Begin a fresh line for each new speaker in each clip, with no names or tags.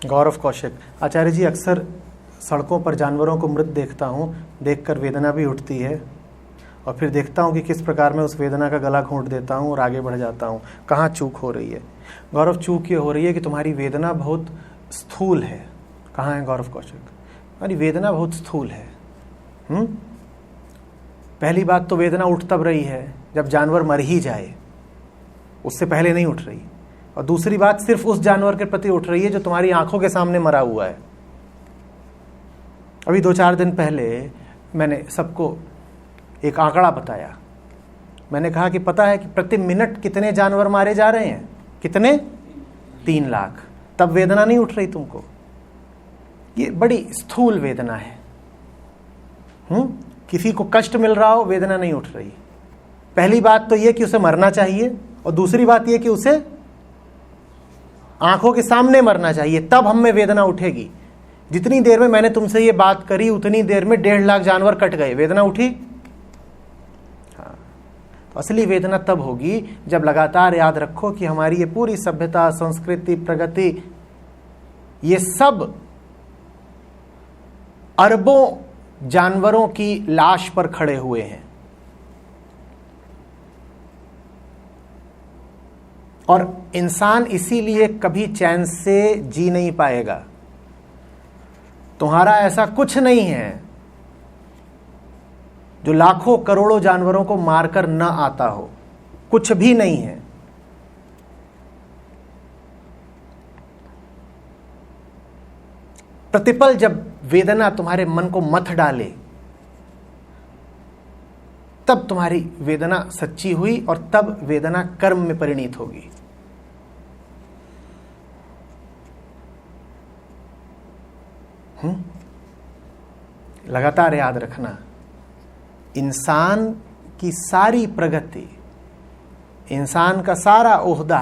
गौरव कौशिक, आचार्य जी अक्सर सड़कों पर जानवरों को मृत देखता हूँ, देखकर वेदना भी उठती है और फिर देखता हूँ कि किस प्रकार मैं उस वेदना का गला घोंट देता हूँ और आगे बढ़ जाता हूँ। कहाँ चूक हो रही है? गौरव, चूक ये हो रही है कि तुम्हारी वेदना बहुत स्थूल है। कहाँ है गौरव कौशिक? तुम्हारी वेदना बहुत स्थूल है। पहली बात तो वेदना उठ तब रही है जब जानवर मर ही जाए, उससे पहले नहीं उठ रही। और दूसरी बात सिर्फ उस जानवर के प्रति उठ रही है जो तुम्हारी आंखों के सामने मरा हुआ है। अभी 2-4 दिन पहले मैंने सबको एक आंकड़ा बताया। मैंने कहा कि पता है कि प्रति मिनट कितने जानवर मारे जा रहे हैं? कितने? 3 लाख। तब वेदना नहीं उठ रही तुमको? ये बड़ी स्थूल वेदना है। किसी को कष्ट मिल रहा हो, वेदना नहीं उठ रही। पहली बात तो ये कि उसे मरना चाहिए और दूसरी बात ये कि उसे आंखों के सामने मरना चाहिए, तब हम में वेदना उठेगी। जितनी देर में मैंने तुमसे ये बात करी उतनी देर में 1.5 लाख जानवर कट गए, वेदना उठी? हाँ। तो असली वेदना तब होगी जब लगातार याद रखो कि हमारी ये पूरी सभ्यता, संस्कृति, प्रगति, ये सब अरबों जानवरों की लाश पर खड़े हुए हैं और इंसान इसीलिए कभी चैन से जी नहीं पाएगा। तुम्हारा ऐसा कुछ नहीं है जो लाखों करोड़ों जानवरों को मारकर न आता हो, कुछ भी नहीं है। प्रतिपल जब वेदना तुम्हारे मन को मथ डाले, तब तुम्हारी वेदना सच्ची हुई और तब वेदना कर्म में परिणित होगी। लगातार याद रखना, इंसान की सारी प्रगति, इंसान का सारा ओहदा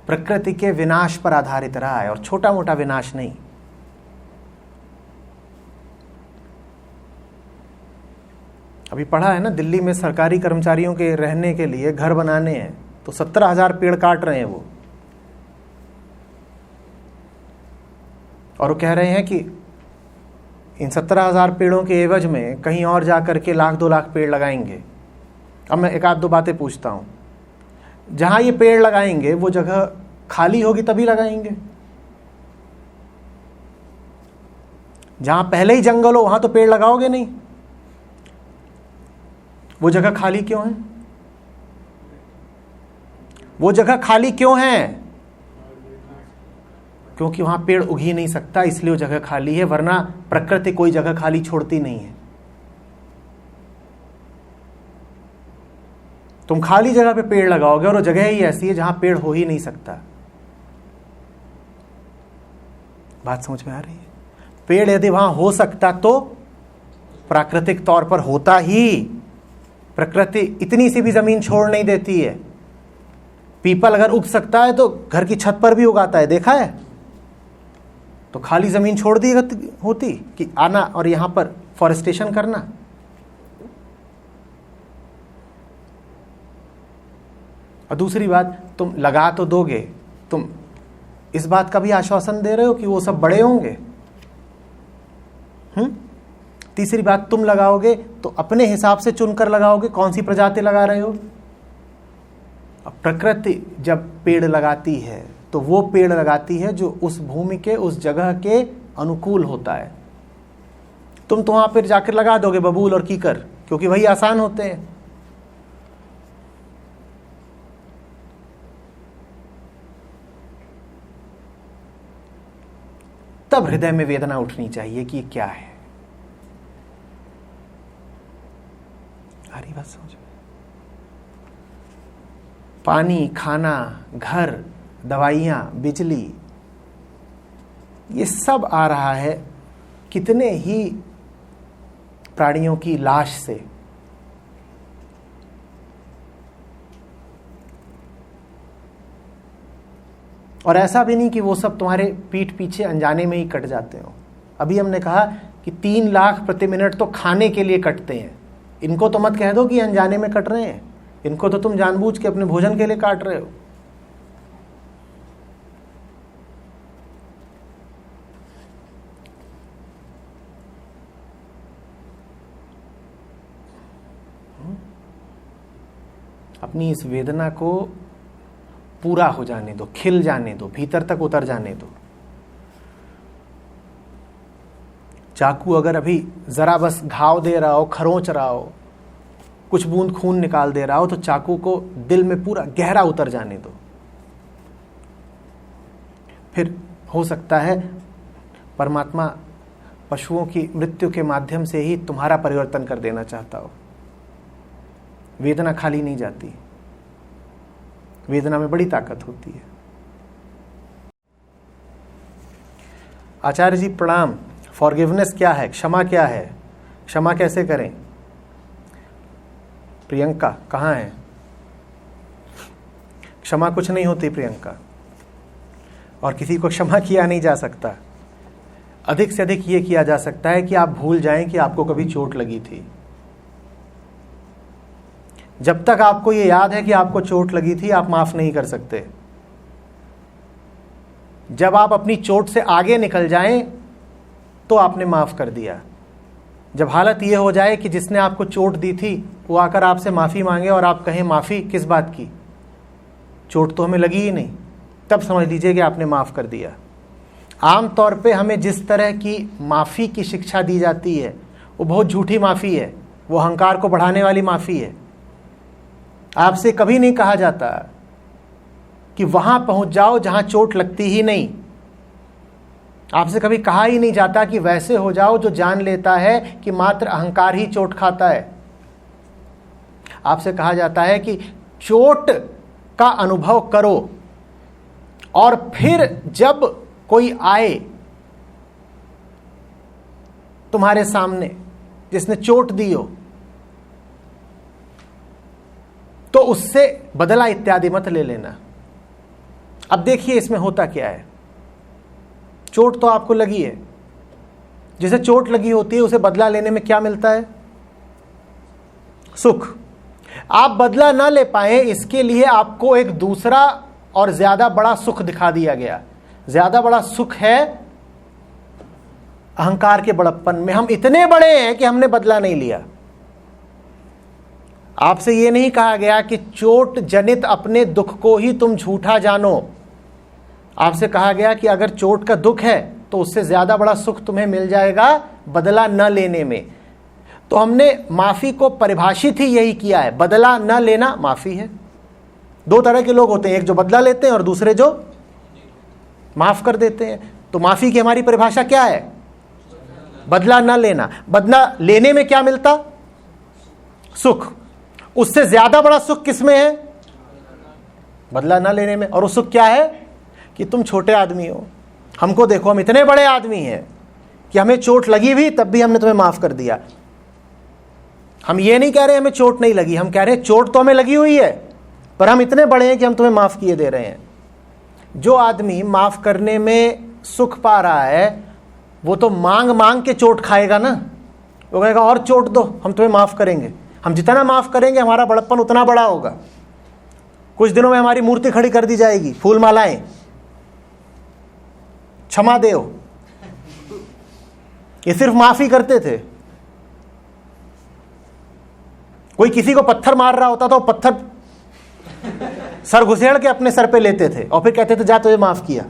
प्रकृति के विनाश पर आधारित रहा है और छोटा मोटा विनाश नहीं। अभी पढ़ा है ना, दिल्ली में सरकारी कर्मचारियों के रहने के लिए घर बनाने हैं तो 17,000 पेड़ काट रहे हैं वो। और वो कह रहे हैं कि इन 17,000 पेड़ों के एवज में कहीं और जाकर के 1-2 लाख पेड़ लगाएंगे। अब मैं 1-2 बातें पूछता हूं, जहां ये पेड़ लगाएंगे वो जगह खाली होगी तभी लगाएंगे? जहां पहले ही जंगल हो वहां तो पेड़ लगाओगे नहीं। वो जगह खाली क्यों है? वो जगह खाली क्यों है? क्योंकि वहां पेड़ उग ही नहीं सकता, इसलिए वो जगह खाली है, वरना प्रकृति कोई जगह खाली छोड़ती नहीं है। तुम खाली जगह पे पेड़ लगाओगे और वो जगह ही ऐसी है जहां पेड़ हो ही नहीं सकता। बात समझ में आ रही है? पेड़ यदि वहां हो सकता तो प्राकृतिक तौर पर होता ही। प्रकृति इतनी सी भी जमीन छोड़ नहीं देती है। पीपल अगर उग सकता है तो घर की छत पर भी उगाता है, देखा है? तो खाली जमीन छोड़ दी होती कि आना और यहां पर फॉरेस्टेशन करना। और दूसरी बात, तुम लगा तो दोगे, तुम इस बात का भी आश्वासन दे रहे हो कि वो सब बड़े होंगे। तीसरी बात, तुम लगाओगे तो अपने हिसाब से चुनकर लगाओगे, कौन सी प्रजाति लगा रहे हो। अब प्रकृति जब पेड़ लगाती है तो वो पेड़ लगाती है जो उस भूमि के, उस जगह के अनुकूल होता है। तुम तो वहां पर जाकर लगा दोगे बबूल और कीकर, क्योंकि वही आसान होते हैं। तब हृदय में वेदना उठनी चाहिए कि ये क्या है। हरी बात समझ में? पानी, खाना, घर, दवाइयां, बिजली, ये सब आ रहा है कितने ही प्राणियों की लाश से। और ऐसा भी नहीं कि वो सब तुम्हारे पीठ पीछे अनजाने में ही कट जाते हो। अभी हमने कहा कि 3 लाख प्रति मिनट तो खाने के लिए कटते हैं। इनको तो मत कह दो कि अनजाने में कट रहे हैं, इनको तो तुम जानबूझ के अपने भोजन के लिए काट रहे हो। अपनी इस वेदना को पूरा हो जाने दो, खिल जाने दो, भीतर तक उतर जाने दो। चाकू अगर अभी जरा बस घाव दे रहा हो, खरोंच रहा हो, कुछ बूंद खून निकाल दे रहा हो, तो चाकू को दिल में पूरा गहरा उतर जाने दो। फिर हो सकता है परमात्मा पशुओं की मृत्यु के माध्यम से ही तुम्हारा परिवर्तन कर देना चाहता हो। वेदना खाली नहीं जाती, वेदना में बड़ी ताकत होती है। आचार्य जी प्रणाम। फॉरगिवनेस क्या है? क्षमा क्या है? क्षमा कैसे करें? प्रियंका कहाँ है? क्षमा कुछ नहीं होती प्रियंका, और किसी को क्षमा किया नहीं जा सकता। अधिक से अधिक ये किया जा सकता है कि आप भूल जाएं कि आपको कभी चोट लगी थी। जब तक आपको ये याद है कि आपको चोट लगी थी, आप माफ नहीं कर सकते। जब आप अपनी चोट से आगे निकल जाएं तो आपने माफ कर दिया। जब हालत ये हो जाए कि जिसने आपको चोट दी थी वो आकर आपसे माफी मांगे और आप कहें माफी किस बात की, चोट तो हमें लगी ही नहीं, तब समझ लीजिए कि आपने माफ कर दिया। आमतौर पे हमें जिस तरह की माफी की शिक्षा दी जाती है वो बहुत झूठी माफी है, वो अहंकार को बढ़ाने वाली माफी है। आपसे कभी नहीं कहा जाता कि वहां पहुंच जाओ जहां चोट लगती ही नहीं। आपसे कभी कहा ही नहीं जाता कि वैसे हो जाओ जो जान लेता है कि मात्र अहंकार ही चोट खाता है। आपसे कहा जाता है कि चोट का अनुभव करो और फिर जब कोई आए तुम्हारे सामने जिसने चोट दी हो तो उससे बदला इत्यादि मत ले लेना। अब देखिए इसमें होता क्या है। चोट तो आपको लगी है, जिसे चोट लगी होती है उसे बदला लेने में क्या मिलता है? सुख। आप बदला ना ले पाए इसके लिए आपको एक दूसरा और ज्यादा बड़ा सुख दिखा दिया गया। ज्यादा बड़ा सुख है अहंकार के बड़प्पन में। हम इतने बड़े हैं कि हमने बदला नहीं लिया। आपसे यह नहीं कहा गया कि चोट जनित अपने दुख को ही तुम झूठा जानो। आपसे कहा गया कि अगर चोट का दुख है तो उससे ज्यादा बड़ा सुख तुम्हें मिल जाएगा बदला न लेने में। तो हमने माफी को परिभाषित ही यही किया है, बदला न लेना माफी है। दो तरह के लोग होते हैं, एक जो बदला लेते हैं और दूसरे जो माफ कर देते हैं। तो माफी की हमारी परिभाषा क्या है? बदला न लेना। बदला लेने में क्या मिलता? सुख। उससे ज्यादा बड़ा सुख किसमें है? बदला न लेने में। और वो सुख क्या है? कि तुम छोटे आदमी हो, हमको देखो, हम इतने बड़े आदमी हैं कि हमें चोट लगी भी तब भी हमने तुम्हें माफ कर दिया। हम ये नहीं कह रहे हमें चोट नहीं लगी, हम कह रहे हैं चोट तो हमें लगी हुई है पर हम इतने बड़े हैं कि हम तुम्हें माफ किए दे रहे हैं। जो आदमी माफ करने में सुख पा रहा है वो तो मांग मांग के चोट खाएगा ना। वो कहेगा और चोट दो, हम तुम्हें माफ करेंगे। हम जितना माफ करेंगे हमारा बड़प्पन उतना बड़ा होगा। कुछ दिनों में हमारी मूर्ति खड़ी कर दी जाएगी, फूल मालाएं, क्षमा देव। ये सिर्फ माफी करते थे। कोई किसी को पत्थर मार रहा होता था, वो पत्थर सर घुसेड़ के अपने सर पे लेते थे और फिर कहते थे जा तुझे माफ किया।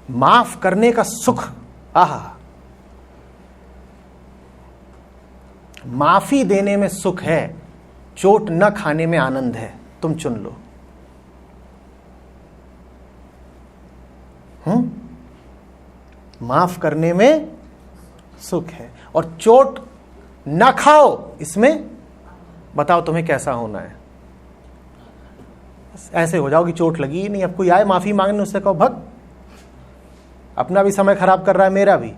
माफ करने का सुख, आहा। माफी देने में सुख है, चोट न खाने में आनंद है। तुम चुन लो। माफ करने में सुख है और चोट न खाओ, इसमें बताओ तुम्हें कैसा होना है। ऐसे हो जाओ कि चोट लगी ही नहीं। अब कोई आए माफी मांगने, उससे कहो भग, अपना भी समय खराब कर रहा है, मेरा भी।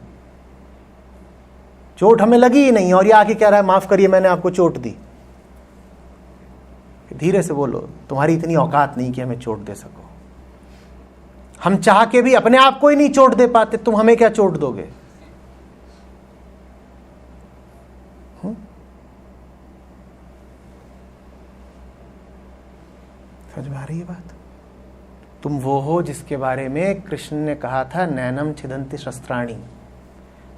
चोट हमें लगी ही नहीं और ये आके कह रहा है माफ करिए मैंने आपको चोट दी। धीरे से बोलो, तुम्हारी इतनी औकात नहीं कि हमें चोट दे सको। हम चाह के भी अपने आप को ही नहीं चोट दे पाते, तुम हमें क्या चोट दोगे? समझ में आ रही है बात? तुम वो हो जिसके बारे में कृष्ण ने कहा था नैनम छिदन्ति शस्त्राणि।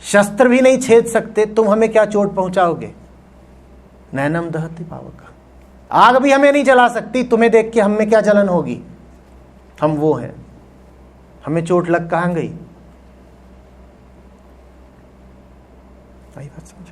शस्त्र भी नहीं छेद सकते, तुम हमें क्या चोट पहुंचाओगे? नैनम दहति पावक। आग भी हमें नहीं जला सकती, तुम्हें देख के हम में क्या जलन होगी, हम वो हैं, हमें चोट लग कहां गई। आई बात समझ।